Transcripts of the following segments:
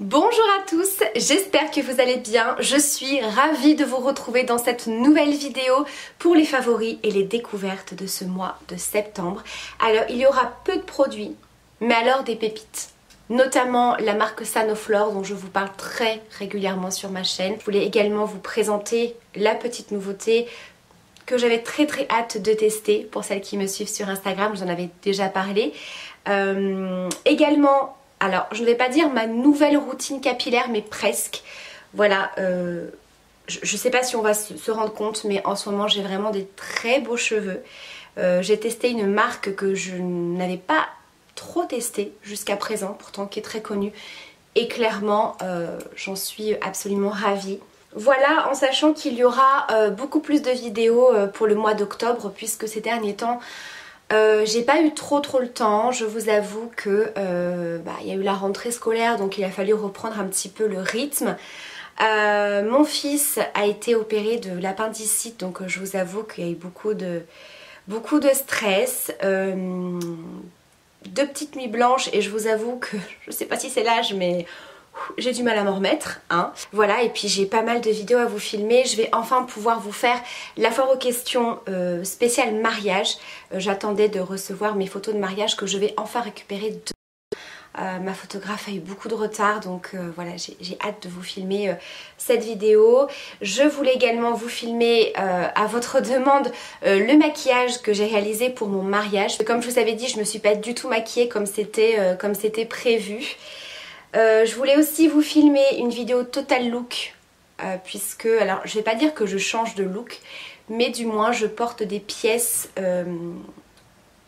Bonjour à tous, j'espère que vous allez bien. Je suis ravie de vous retrouver dans cette nouvelle vidéo pour les favoris et les découvertes de ce mois de septembre. Alors il y aura peu de produits, mais alors des pépites. Notamment la marque Sanoflore dont je vous parle très régulièrement sur ma chaîne. Je voulais également vous présenter la petite nouveauté que j'avais très hâte de tester pour celles qui me suivent sur Instagram, j'en avais déjà parlé. Également, alors je ne vais pas dire ma nouvelle routine capillaire mais presque. Voilà, je ne sais pas si on va se rendre compte mais en ce moment j'ai vraiment des très beaux cheveux. J'ai testé une marque que je n'avais pas trop testée jusqu'à présent, pourtant qui est très connue. Et clairement, j'en suis absolument ravie. Voilà, en sachant qu'il y aura beaucoup plus de vidéos pour le mois d'octobre, puisque ces derniers temps, j'ai pas eu trop le temps. Je vous avoue que y a eu la rentrée scolaire, donc il a fallu reprendre un petit peu le rythme. Mon fils a été opéré de l'appendicite, donc je vous avoue qu'il y a eu beaucoup de stress. 2 petites nuits blanches et je vous avoue que je sais pas si c'est l'âge mais j'ai du mal à m'en remettre, hein. Voilà, et puis j'ai pas mal de vidéos à vous filmer. Je vais enfin pouvoir vous faire la foire aux questions spéciale mariage. J'attendais de recevoir mes photos de mariage que je vais enfin récupérer. Ma photographe a eu beaucoup de retard, donc voilà, j'ai hâte de vous filmer cette vidéo. Je voulais également vous filmer à votre demande le maquillage que j'ai réalisé pour mon mariage. Comme je vous avais dit, je me suis pas du tout maquillée comme c'était prévu. Je voulais aussi vous filmer une vidéo total look puisque, alors je vais pas dire que je change de look, mais du moins je porte des pièces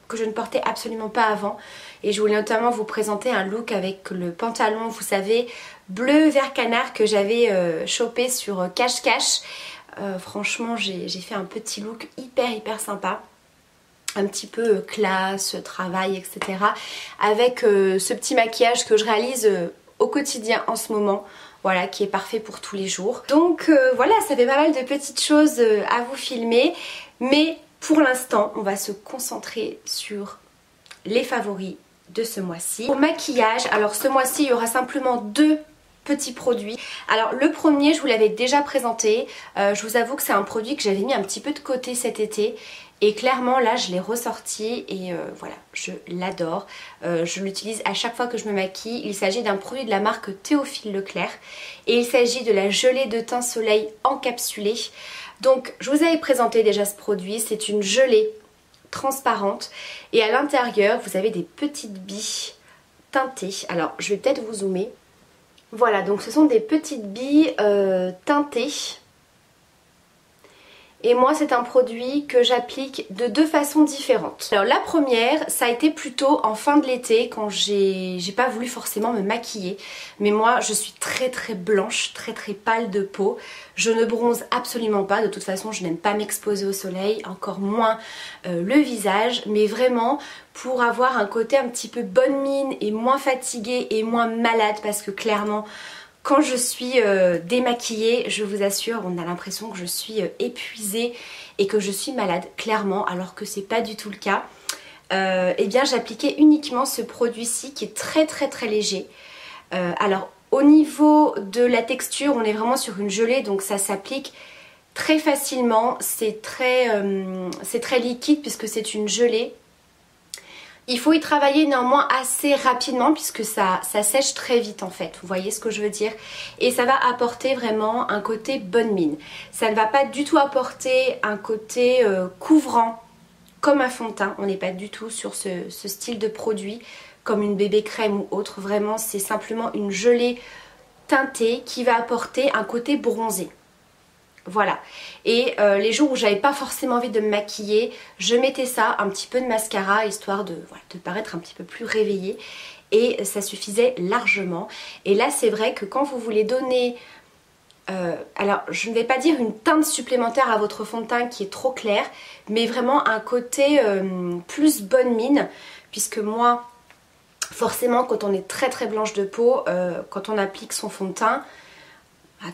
que je ne portais absolument pas avant. Et je voulais notamment vous présenter un look avec le pantalon, vous savez, bleu vert canard que j'avais chopé sur Cache-Cache. Franchement, j'ai fait un petit look hyper sympa. Un petit peu classe, travail, etc. Avec ce petit maquillage que je réalise au quotidien en ce moment. Voilà, qui est parfait pour tous les jours. Donc voilà, ça fait pas mal de petites choses à vous filmer. Mais pour l'instant, on va se concentrer sur les favoris de ce mois-ci. Pour maquillage, alors ce mois-ci, il y aura simplement 2 petits produits. Alors le premier, je vous l'avais déjà présenté. Je vous avoue que c'est un produit que j'avais mis un petit peu de côté cet été. Et clairement là je l'ai ressorti et voilà, je l'adore. Je l'utilise à chaque fois que je me maquille. Il s'agit d'un produit de la marque Théophile Leclerc. Et il s'agit de la gelée de teint soleil encapsulée. Donc je vous avais présenté déjà ce produit. C'est une gelée transparente. Et à l'intérieur vous avez des petites billes teintées. Alors je vais peut-être vous zoomer. Voilà, donc ce sont des petites billes teintées. Et moi c'est un produit que j'applique de 2 façons différentes. Alors la première, ça a été plutôt en fin de l'été quand j'ai pas voulu forcément me maquiller. Mais moi je suis très blanche, très pâle de peau. Je ne bronze absolument pas, de toute façon je n'aime pas m'exposer au soleil, encore moins le visage. Mais vraiment pour avoir un côté un petit peu bonne mine et moins fatiguée et moins malade, parce que clairement quand je suis démaquillée, je vous assure, on a l'impression que je suis épuisée et que je suis malade, clairement, alors que c'est pas du tout le cas. Eh bien j'appliquais uniquement ce produit-ci qui est très léger. Alors au niveau de la texture, on est vraiment sur une gelée, donc ça s'applique très facilement. C'est très liquide puisque c'est une gelée. Il faut y travailler néanmoins assez rapidement puisque ça sèche très vite en fait, vous voyez ce que je veux dire. Et ça va apporter vraiment un côté bonne mine. Ça ne va pas du tout apporter un côté couvrant comme un fond de teint. On n'est pas du tout sur ce style de produit comme une bébé crème ou autre. Vraiment c'est simplement une gelée teintée qui va apporter un côté bronzé. Voilà, et les jours où j'avais pas forcément envie de me maquiller, je mettais ça, un petit peu de mascara, histoire de paraître un petit peu plus réveillée. Et ça suffisait largement. Et là c'est vrai que quand vous voulez donner, alors je ne vais pas dire une teinte supplémentaire à votre fond de teint qui est trop clair, mais vraiment un côté plus bonne mine, puisque moi, forcément quand on est très blanche de peau, quand on applique son fond de teint,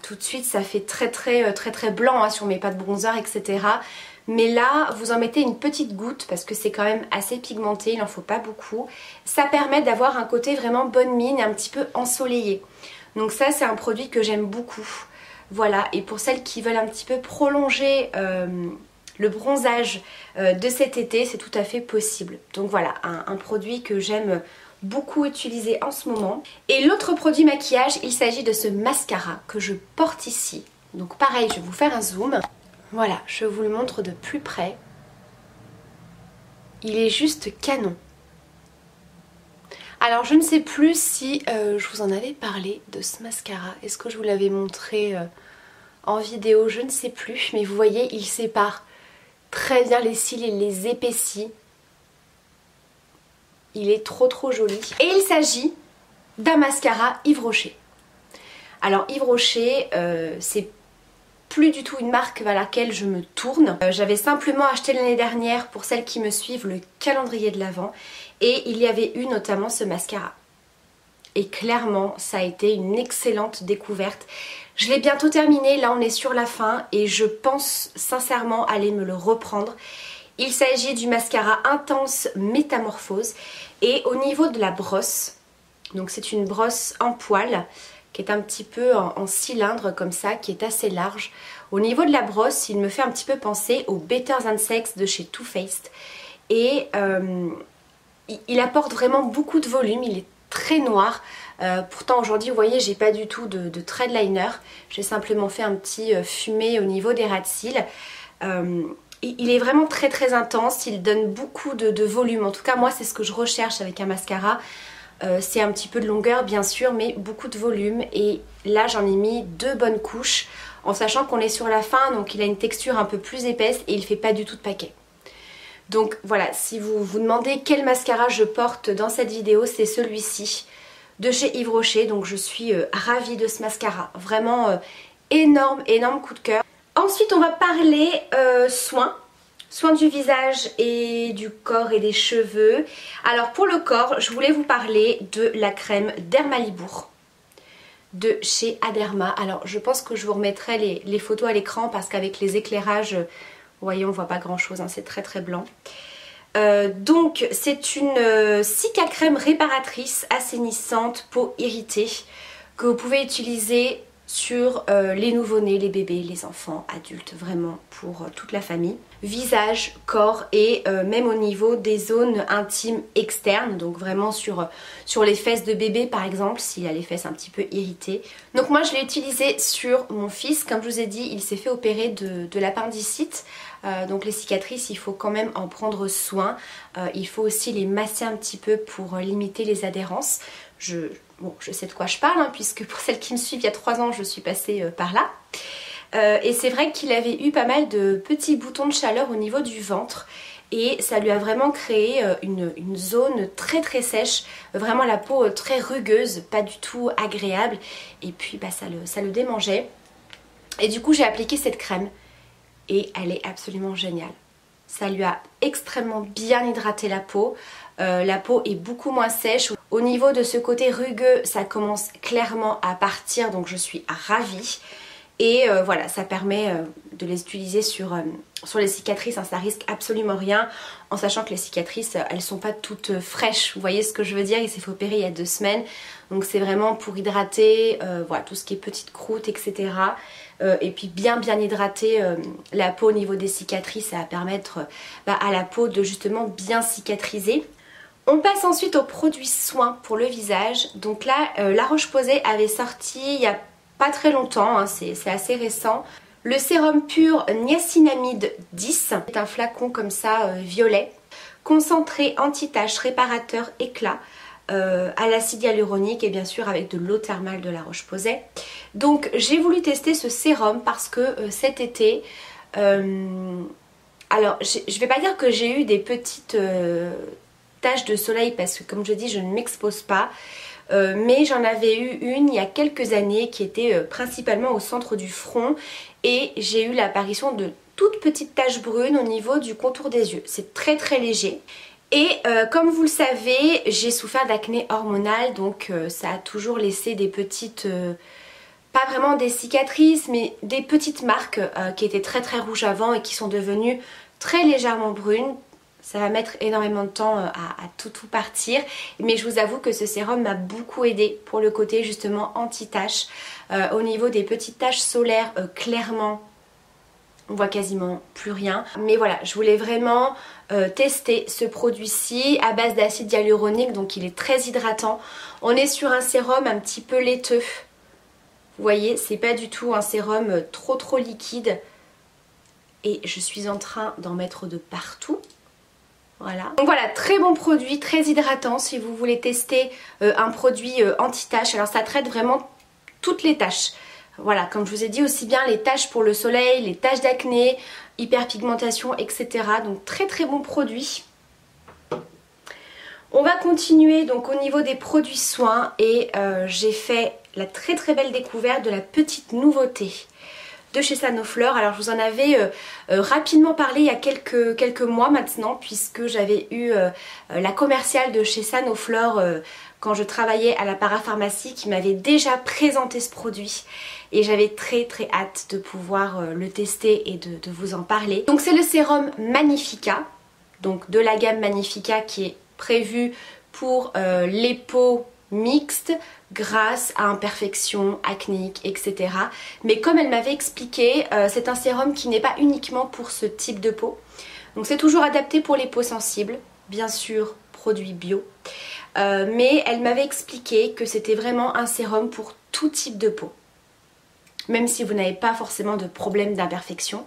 tout de suite ça fait très blanc hein, si on met pas de bronzer, etc. Mais là vous en mettez une petite goutte parce que c'est quand même assez pigmenté, il n'en faut pas beaucoup. Ça permet d'avoir un côté vraiment bonne mine et un petit peu ensoleillé. Donc ça c'est un produit que j'aime beaucoup. Voilà, et pour celles qui veulent un petit peu prolonger le bronzage de cet été, c'est tout à fait possible. Donc voilà, un produit que j'aime beaucoup utiliser en ce moment. Et l'autre produit maquillage, il s'agit de ce mascara que je porte ici. Donc pareil, je vais vous faire un zoom. Voilà, je vous le montre de plus près. Il est juste canon. Alors je ne sais plus si je vous en avais parlé de ce mascara. Est-ce que je vous l'avais montré en vidéo? Je ne sais plus. Mais vous voyez, il sépare très bien les cils, il les épaissit. Il est trop joli. Et il s'agit d'un mascara Yves Rocher. Alors Yves Rocher, c'est plus du tout une marque vers laquelle je me tourne. J'avais simplement acheté l'année dernière, pour celles qui me suivent, le calendrier de l'Avent. Et il y avait eu notamment ce mascara. Et clairement, ça a été une excellente découverte. Je l'ai bientôt terminé, là on est sur la fin et je pense sincèrement aller me le reprendre. Il s'agit du mascara Intense Métamorphose et au niveau de la brosse, donc c'est une brosse en poil qui est un petit peu en cylindre comme ça, qui est assez large. Au niveau de la brosse, il me fait un petit peu penser au Better Than Sex de chez Too Faced et il apporte vraiment beaucoup de volume, il est très noir. Pourtant aujourd'hui vous voyez j'ai pas du tout de thread liner, j'ai simplement fait un petit fumé au niveau des ras de cils. Il est vraiment très intense, il donne beaucoup de volume, en tout cas moi c'est ce que je recherche avec un mascara. C'est un petit peu de longueur bien sûr mais beaucoup de volume et là j'en ai mis 2 bonnes couches en sachant qu'on est sur la fin donc il a une texture un peu plus épaisse et il fait pas du tout de paquet. Donc voilà, si vous vous demandez quel mascara je porte dans cette vidéo, c'est celui-ci de chez Yves Rocher. Donc je suis ravie de ce mascara, vraiment énorme coup de cœur. Ensuite on va parler soins du visage et du corps et des cheveux. Alors pour le corps, je voulais vous parler de la crème Dermalibour de chez Aderma. Alors je pense que je vous remettrai les photos à l'écran parce qu'avec les éclairages, vous voyez on voit pas grand chose, hein, c'est très blanc. Donc c'est une cica crème réparatrice, assainissante, peau irritée que vous pouvez utiliser sur les nouveau-nés, les bébés, les enfants, adultes, vraiment pour toute la famille. Visage, corps et même au niveau des zones intimes externes, donc vraiment sur les fesses de bébé par exemple, s'il a les fesses un petit peu irritées. Donc moi je l'ai utilisé sur mon fils, comme je vous ai dit, il s'est fait opérer de l'appendicite. Donc les cicatrices, il faut quand même en prendre soin. Il faut aussi les masser un petit peu pour limiter les adhérences. Bon, je sais de quoi je parle, hein, puisque pour celles qui me suivent, il y a 3 ans, je suis passée par là. Et c'est vrai qu'il avait eu pas mal de petits boutons de chaleur au niveau du ventre. Et ça lui a vraiment créé une zone très sèche. Vraiment la peau très rugueuse, pas du tout agréable. Et puis bah, ça le démangeait. Et du coup, j'ai appliqué cette crème. Et elle est absolument géniale. Ça lui a extrêmement bien hydraté la peau. La peau est beaucoup moins sèche. Au niveau de ce côté rugueux, ça commence clairement à partir, donc je suis ravie. Et voilà, ça permet de les utiliser sur les cicatrices, hein, ça risque absolument rien, en sachant que les cicatrices, elles sont pas toutes fraîches. Vous voyez ce que je veux dire? Il s'est fait opérer il y a 2 semaines, donc c'est vraiment pour hydrater, voilà, tout ce qui est petites croûtes, etc. Et puis bien hydrater la peau au niveau des cicatrices, ça va permettre à la peau de justement bien cicatriser. On passe ensuite aux produits soins pour le visage. Donc là, La Roche-Posay avait sorti il y a pas très longtemps, hein, c'est assez récent, le sérum pur niacinamide 10. C'est un flacon comme ça violet, concentré anti-tache, réparateur, éclat, à l'acide hyaluronique et bien sûr avec de l'eau thermale de La Roche-Posay. Donc j'ai voulu tester ce sérum parce que cet été, alors je vais pas dire que j'ai eu des petites taches de soleil parce que comme je dis je ne m'expose pas, mais j'en avais eu une il y a quelques années qui était principalement au centre du front et j'ai eu l'apparition de toutes petites taches brunes au niveau du contour des yeux. C'est très léger. Et comme vous le savez, j'ai souffert d'acné hormonal, donc ça a toujours laissé des petites, pas vraiment des cicatrices, mais des petites marques qui étaient très rouges avant et qui sont devenues très légèrement brunes. Ça va mettre énormément de temps à tout partir. Mais je vous avoue que ce sérum m'a beaucoup aidé pour le côté justement anti-taches. Au niveau des petites taches solaires, clairement, on voit quasiment plus rien. Mais voilà, je voulais vraiment tester ce produit-ci à base d'acide hyaluronique. Donc il est très hydratant. On est sur un sérum un petit peu laiteux. Vous voyez, c'est pas du tout un sérum trop liquide. Et je suis en train d'en mettre de partout. Voilà. Donc voilà, très bon produit, très hydratant si vous voulez tester un produit anti-taches. Alors ça traite vraiment toutes les taches. Voilà, comme je vous ai dit, aussi bien les taches pour le soleil, les taches d'acné, hyperpigmentation, etc. Donc très bon produit. On va continuer donc au niveau des produits soins et j'ai fait la très belle découverte de la petite nouveauté de chez Sanoflore. Alors je vous en avais rapidement parlé il y a quelques mois maintenant, puisque j'avais eu la commerciale de chez Sanoflore quand je travaillais à la parapharmacie qui m'avait déjà présenté ce produit et j'avais très hâte de pouvoir le tester et de vous en parler. Donc c'est le sérum Magnifica, donc de la gamme Magnifica qui est prévu pour les peaux mixtes, grasses à imperfections, acnéiques, etc. Mais comme elle m'avait expliqué, c'est un sérum qui n'est pas uniquement pour ce type de peau. Donc c'est toujours adapté pour les peaux sensibles, bien sûr produit bio. Mais elle m'avait expliqué que c'était vraiment un sérum pour tout type de peau. Même si vous n'avez pas forcément de problème d'imperfection.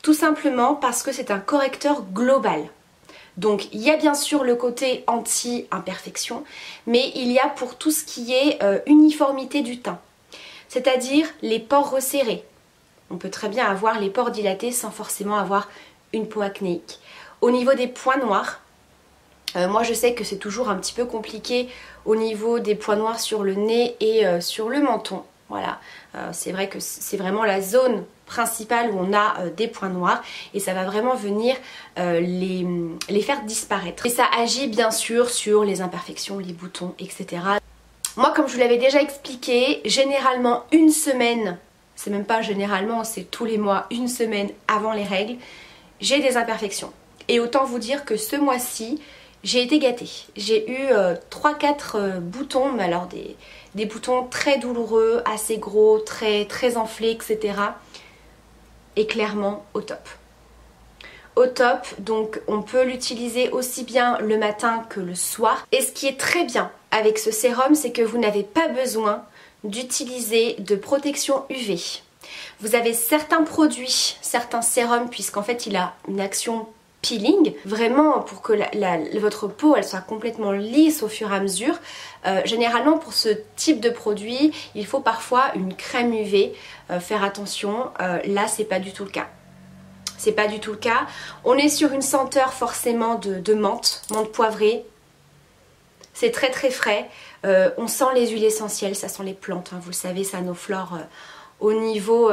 Tout simplement parce que c'est un correcteur global. Donc il y a bien sûr le côté anti-imperfection, mais il y a pour tout ce qui est uniformité du teint. C'est-à-dire les pores resserrés. On peut très bien avoir les pores dilatés sans forcément avoir une peau acnéique. Au niveau des points noirs, moi je sais que c'est toujours un petit peu compliqué au niveau des points noirs sur le nez et sur le menton. Voilà, c'est vrai que c'est vraiment la zone principale où on a des points noirs et ça va vraiment venir les faire disparaître. Et ça agit bien sûr sur les imperfections, les boutons, etc. Moi, comme je vous l'avais déjà expliqué, généralement une semaine, c'est même pas généralement, c'est tous les mois, une semaine avant les règles, j'ai des imperfections. Et autant vous dire que ce mois-ci, j'ai été gâtée. J'ai eu 3-4 boutons, mais alors des boutons très douloureux, assez gros, très enflés, etc. Et clairement au top. Au top, donc on peut l'utiliser aussi bien le matin que le soir. Et ce qui est très bien avec ce sérum, c'est que vous n'avez pas besoin d'utiliser de protection UV. Vous avez certains produits, certains sérums, puisqu'en fait il a une action peeling, vraiment pour que votre peau elle soit complètement lisse au fur et à mesure. Généralement pour ce type de produit, il faut parfois une crème UV, faire attention, là c'est pas du tout le cas. C'est pas du tout le cas. On est sur une senteur forcément de menthe poivrée. C'est très frais. On sent les huiles essentielles, ça sent les plantes, hein, vous le savez, Sanoflore. Au niveau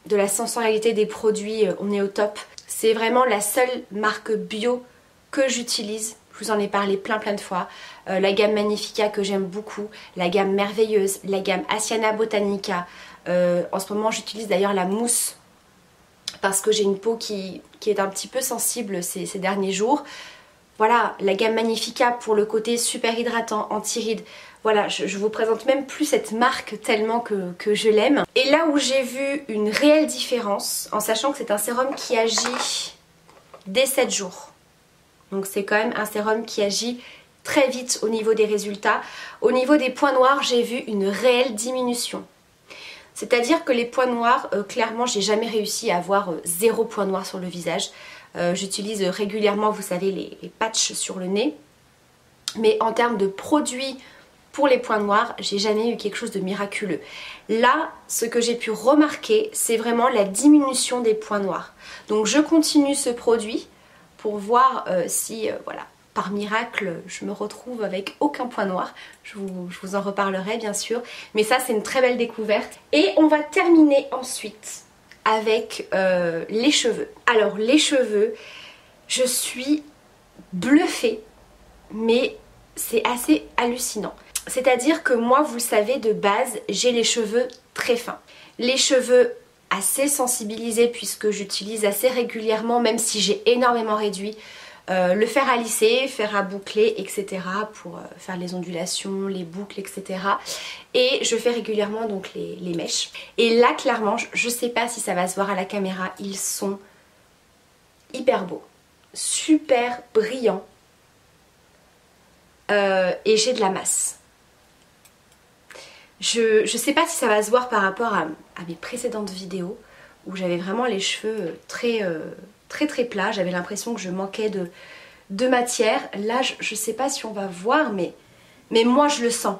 de la sensorialité des produits, on est au top. C'est vraiment la seule marque bio que j'utilise. Je vous en ai parlé plein de fois. La gamme Magnifica que j'aime beaucoup, la gamme Merveilleuse, la gamme Asiana Botanica. En ce moment j'utilise d'ailleurs la mousse parce que j'ai une peau qui est un petit peu sensible ces derniers jours. Voilà, la gamme Magnifica pour le côté super hydratant, anti-rides. Voilà, je vous présente même plus cette marque tellement que je l'aime. Et là où j'ai vu une réelle différence, en sachant que c'est un sérum qui agit dès 7 jours. Donc c'est quand même un sérum qui agit très vite au niveau des résultats. Au niveau des points noirs, j'ai vu une réelle diminution. C'est-à-dire que les points noirs, clairement, j'ai jamais réussi à avoir 0 point noir sur le visage. J'utilise régulièrement, vous savez, les patchs sur le nez. Mais en termes de produits pour les points noirs, j'ai jamais eu quelque chose de miraculeux. Là, ce que j'ai pu remarquer, c'est vraiment la diminution des points noirs. Donc je continue ce produit pour voir si, voilà, par miracle, je me retrouve avec aucun point noir. Je vous en reparlerai bien sûr. Mais ça, c'est une très belle découverte. Et on va terminer ensuite avec les cheveux. Alors les cheveux, je suis bluffée, mais c'est assez hallucinant. C'est-à-dire que moi, vous le savez, de base, j'ai les cheveux très fins. Les cheveux assez sensibilisés puisque j'utilise assez régulièrement, même si j'ai énormément réduit. le fer à lisser, fer à boucler, etc. pour faire les ondulations, les boucles, etc. Et je fais régulièrement donc les mèches. Et là clairement, je sais pas si ça va se voir à la caméra, ils sont hyper beaux, super brillants et j'ai de la masse. Je sais pas si ça va se voir par rapport à mes précédentes vidéos où j'avais vraiment les cheveux très plats, j'avais l'impression que je manquais de matière. Là je sais pas si on va voir mais moi je le sens.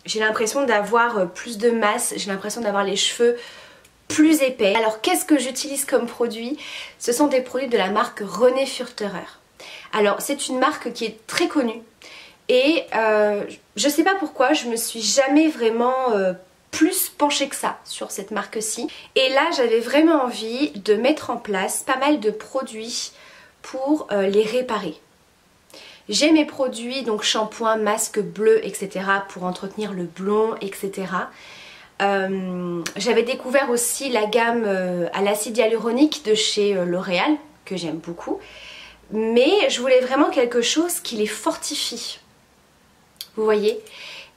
J'ai l'impression d'avoir plus de masse, j'ai l'impression d'avoir les cheveux plus épais. Alors qu'est-ce que j'utilise comme produit? Ce sont des produits de la marque René Furterer. Alors c'est une marque qui est très connue et je sais pas pourquoi je me suis jamais vraiment plus penchée que ça sur cette marque-ci. Et là j'avais vraiment envie de mettre en place pas mal de produits pour les réparer. J'ai mes produits, donc shampoing, masque bleu, etc. pour entretenir le blond, etc. J'avais découvert aussi la gamme à l'acide hyaluronique de chez L'Oréal, que j'aime beaucoup. Mais je voulais vraiment quelque chose qui les fortifie. Vous voyez?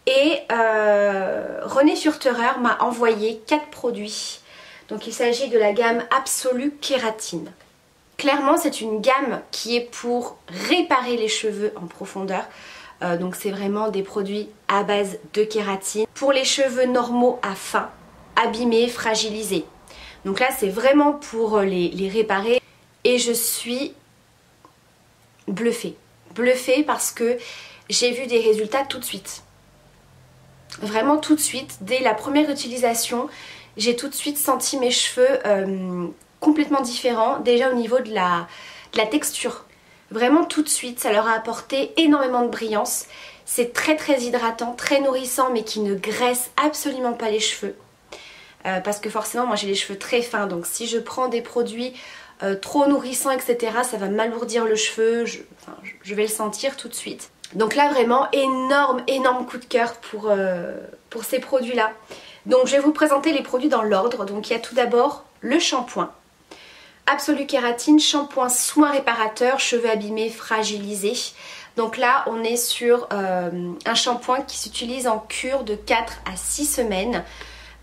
Et René Furterer m'a envoyé 4 produits. Donc il s'agit de la gamme Absolue Kératine. Clairement c'est une gamme qui est pour réparer les cheveux en profondeur. Donc c'est vraiment des produits à base de kératine. Pour les cheveux normaux à fin, abîmés, fragilisés. Donc là c'est vraiment pour les réparer. Et je suis bluffée. Bluffée parce que j'ai vu des résultats tout de suite. Vraiment tout de suite. Dès la première utilisation, j'ai tout de suite senti mes cheveux complètement différents. Déjà au niveau de la texture. Vraiment tout de suite, ça leur a apporté énormément de brillance. C'est très hydratant, très nourrissant mais qui ne graisse absolument pas les cheveux. Parce que forcément moi j'ai les cheveux très fins, donc si je prends des produits trop nourrissants, etc. ça va m'alourdir le cheveu, je vais le sentir tout de suite. Donc là vraiment énorme coup de cœur pour ces produits là. Donc je vais vous présenter les produits dans l'ordre. Donc il y a tout d'abord le shampoing. Absolue Kératine, shampoing soin réparateur, cheveux abîmés, fragilisés. Donc là on est sur un shampoing qui s'utilise en cure de 4 à 6 semaines.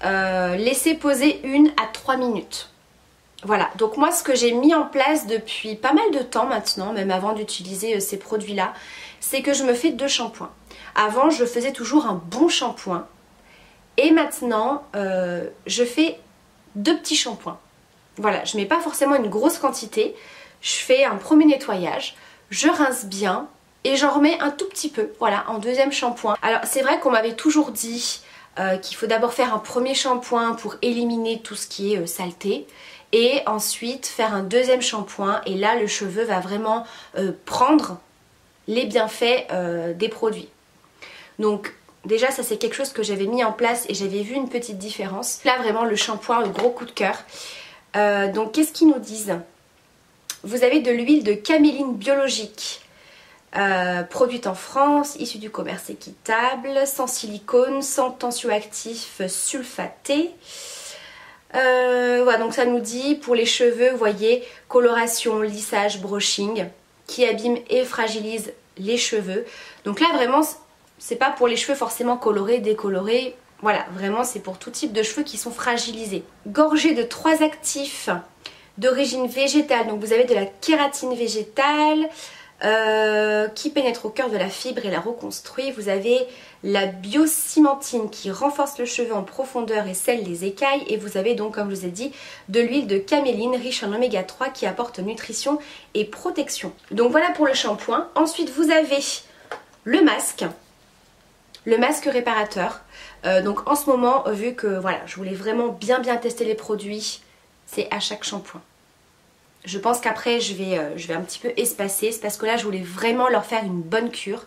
Laissez poser 1 à 3 minutes. Voilà, donc moi ce que j'ai mis en place depuis pas mal de temps maintenant, même avant d'utiliser ces produits là, c'est que je me fais 2 shampoings. Avant je faisais toujours un bon shampoing et maintenant je fais 2 petits shampoings. Voilà, je mets pas forcément une grosse quantité, je fais un premier nettoyage, je rince bien et j'en remets un tout petit peu, voilà, en deuxième shampoing. Alors c'est vrai qu'on m'avait toujours dit qu'il faut d'abord faire un premier shampoing pour éliminer tout ce qui est saleté et ensuite faire un deuxième shampoing et là le cheveu va vraiment prendre les bienfaits des produits. Donc déjà ça c'est quelque chose que j'avais mis en place et j'avais vu une petite différence. Là vraiment le shampoing, le gros coup de cœur. Donc qu'est-ce qu'ils nous disent? Vous avez de l'huile de caméline biologique, produite en France, issue du commerce équitable, sans silicone, sans tensioactif sulfaté. Voilà, donc ça nous dit pour les cheveux, vous voyez, coloration, lissage, brushing, qui abîme et fragilise les cheveux. Donc là vraiment, c'est pas pour les cheveux forcément colorés, décolorés. Voilà, vraiment c'est pour tout type de cheveux qui sont fragilisés. Gorgé de 3 actifs d'origine végétale. Donc vous avez de la kératine végétale qui pénètre au cœur de la fibre et la reconstruit. Vous avez la biocimentine qui renforce le cheveu en profondeur et scelle les écailles. Et vous avez donc, comme je vous ai dit, de l'huile de caméline riche en oméga 3 qui apporte nutrition et protection. Donc voilà pour le shampoing. Ensuite vous avez le masque réparateur. Donc en ce moment, vu que voilà, je voulais vraiment bien tester les produits, c'est à chaque shampoing. Je pense qu'après je vais un petit peu espacer, c'est parce que là je voulais vraiment leur faire une bonne cure.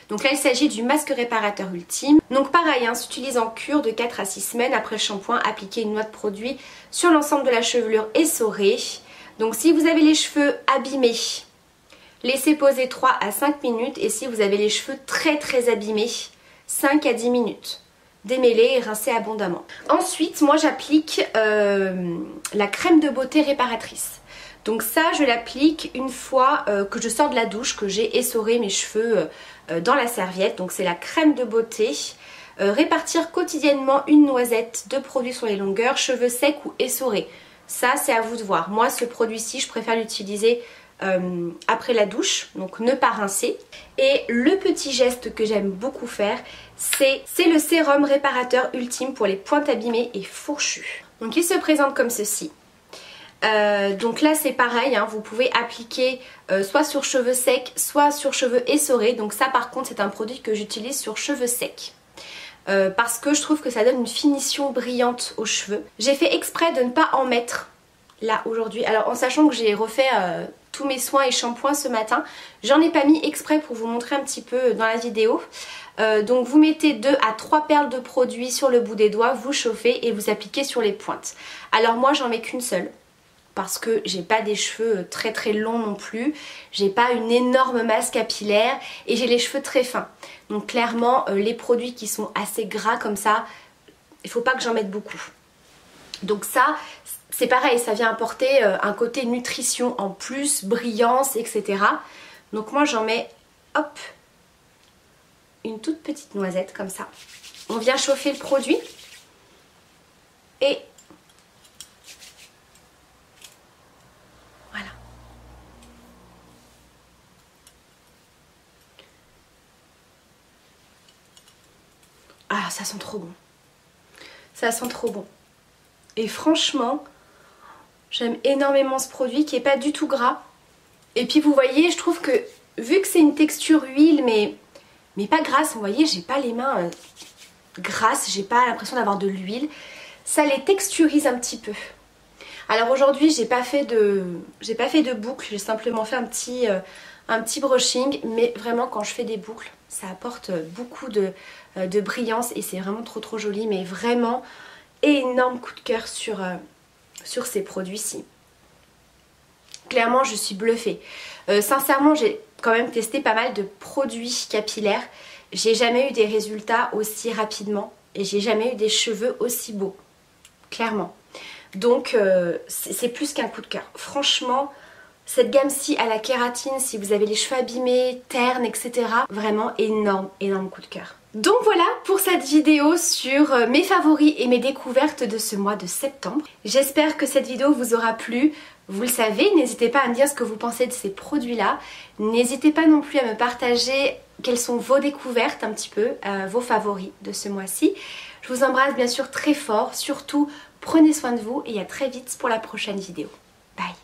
Donc là il s'agit du masque réparateur ultime. Donc pareil, hein, s'utilise en cure de 4 à 6 semaines après le shampoing. Appliquez une noix de produit sur l'ensemble de la chevelure essorée. Donc si vous avez les cheveux abîmés, laissez poser 3 à 5 minutes. Et si vous avez les cheveux très abîmés, 5 à 10 minutes. Démêler et rincer abondamment. Ensuite, moi j'applique la crème de beauté réparatrice. Donc ça je l'applique une fois que je sors de la douche, que j'ai essoré mes cheveux dans la serviette. Donc c'est la crème de beauté. Répartir quotidiennement une noisette de produits sur les longueurs, cheveux secs ou essorés. Ça c'est à vous de voir. Moi ce produit-ci je préfère l'utiliser après la douche, donc ne pas rincer. Et le petit geste que j'aime beaucoup faire, c'est le sérum réparateur ultime pour les pointes abîmées et fourchues. Donc il se présente comme ceci. Donc là c'est pareil, hein, vous pouvez appliquer soit sur cheveux secs, soit sur cheveux essorés. Donc ça par contre c'est un produit que j'utilise sur cheveux secs. Parce que je trouve que ça donne une finition brillante aux cheveux. J'ai fait exprès de ne pas en mettre là aujourd'hui. Alors en sachant que j'ai refait tous mes soins et shampoings ce matin, j'en ai pas mis exprès pour vous montrer un petit peu dans la vidéo. Donc vous mettez 2 à 3 perles de produit sur le bout des doigts, vous chauffez et vous appliquez sur les pointes. Alors moi j'en mets qu'une seule. Parce que j'ai pas des cheveux très très longs non plus, j'ai pas une énorme masse capillaire et j'ai les cheveux très fins. Donc clairement les produits qui sont assez gras comme ça, il faut pas que j'en mette beaucoup. Donc ça c'est pareil, ça vient apporter un côté nutrition en plus, brillance, etc. Donc moi j'en mets, hop, une toute petite noisette comme ça. On vient chauffer le produit et voilà. Ah, ça sent trop bon. Ça sent trop bon. Et franchement, j'aime énormément ce produit qui est pas du tout gras. Et puis vous voyez, je trouve que vu que c'est une texture huile mais pas grasse, vous voyez, j'ai pas les mains grasses, j'ai pas l'impression d'avoir de l'huile. Ça les texturise un petit peu. Alors aujourd'hui, j'ai pas fait de boucle, j'ai simplement fait un petit brushing, mais vraiment quand je fais des boucles, ça apporte beaucoup de brillance et c'est vraiment trop joli, mais vraiment énorme coup de cœur sur ces produits-ci. Clairement, je suis bluffée. Sincèrement, j'ai quand même testé pas mal de produits capillaires. J'ai jamais eu des résultats aussi rapidement et j'ai jamais eu des cheveux aussi beaux. Clairement. Donc c'est plus qu'un coup de cœur. Franchement, cette gamme-ci à la kératine, si vous avez les cheveux abîmés, ternes, etc. Vraiment énorme coup de cœur. Donc voilà pour cette vidéo sur mes favoris et mes découvertes de ce mois de septembre. J'espère que cette vidéo vous aura plu. Vous le savez, n'hésitez pas à me dire ce que vous pensez de ces produits-là. N'hésitez pas non plus à me partager quelles sont vos découvertes, un petit peu, vos favoris de ce mois-ci. Je vous embrasse bien sûr très fort. Surtout, prenez soin de vous et à très vite pour la prochaine vidéo. Bye!